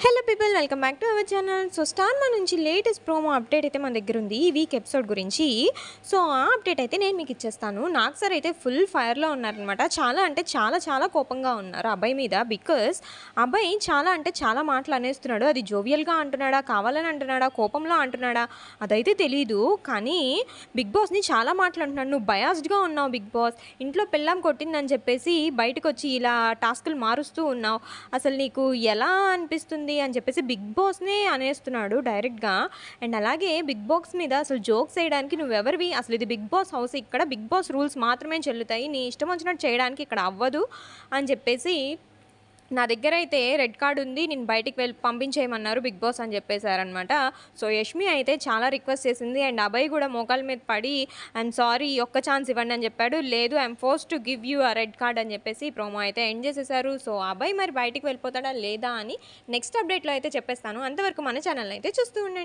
Hello people, welcome back to our channel. So star మా నుంచి latest promo update అయితే మన దగ్గర ఉంది ఈ వీక్ ఎపిసోడ్ గురించి. సో ఆ అప్డేట్ అయితే నేను మీకు ఇచ్చేస్తాను. నాగ్ సార్ అయితే ఫుల్ ఫైర్లో ఉన్నారనమాట. చాలా అంటే చాలా చాలా కోపంగా ఉన్నారు అబ్బాయి మీద. బికాస్ అబ్బాయి చాలా అంటే చాలా మాటలు అనేస్తున్నాడు. అది జోవియల్గా అంటున్నాడా, కావాలని అంటున్నాడా, కోపంలో అంటున్నాడా అదైతే తెలీదు. కానీ బిగ్ బాస్ని చాలా మాటలు అంటున్నాడు. నువ్వు బయాస్డ్గా ఉన్నావు బిగ్ బాస్, ఇంట్లో పిల్లం కొట్టిందని చెప్పేసి బయటకు వచ్చి ఇలా టాస్కులు మారుస్తూ ఉన్నావు. అసలు నీకు ఎలా అనిపిస్తుంది అని చెప్పేసి బిగ్ బాస్నే అనేస్తున్నాడు డైరెక్ట్గా. అండ్ అలాగే బిగ్ బాస్ మీద అసలు జోక్స్ వేయడానికి నువ్వెవరివి, అసలు ఇది బిగ్ బాస్ హౌస్, ఇక్కడ బిగ్ బాస్ రూల్స్ మాత్రమే చెల్లుతాయి, నీ ఇష్టం వచ్చినట్టు చేయడానికి ఇక్కడ అవ్వదు అని చెప్పేసి, నా దగ్గర అయితే రెడ్ కార్డ్ ఉంది, నేను బయటికి వెళ్ళి పంపించేయమన్నారు బిగ్ బాస్ అని చెప్పేశారనమాట. సో యష్మి అయితే చాలా రిక్వెస్ట్ చేసింది. అండ్ అభయ్ కూడా మోకాల మీద పడి ఐఎమ్ సారీ, ఒక్క ఛాన్స్ ఇవ్వండి అని చెప్పాడు. లేదు, I'm force to give you a red card అని చెప్పేసి ప్రోమో అయితే ఎండ్ చేసేసారు. సో అభయ్ మరి బయటికి వెళ్ళిపోతాడా లేదా అని నెక్స్ట్ అప్డేట్లో అయితే చెప్పేస్తాను. అంతవరకు మన ఛానల్ అయితే చూస్తూ ఉండండి.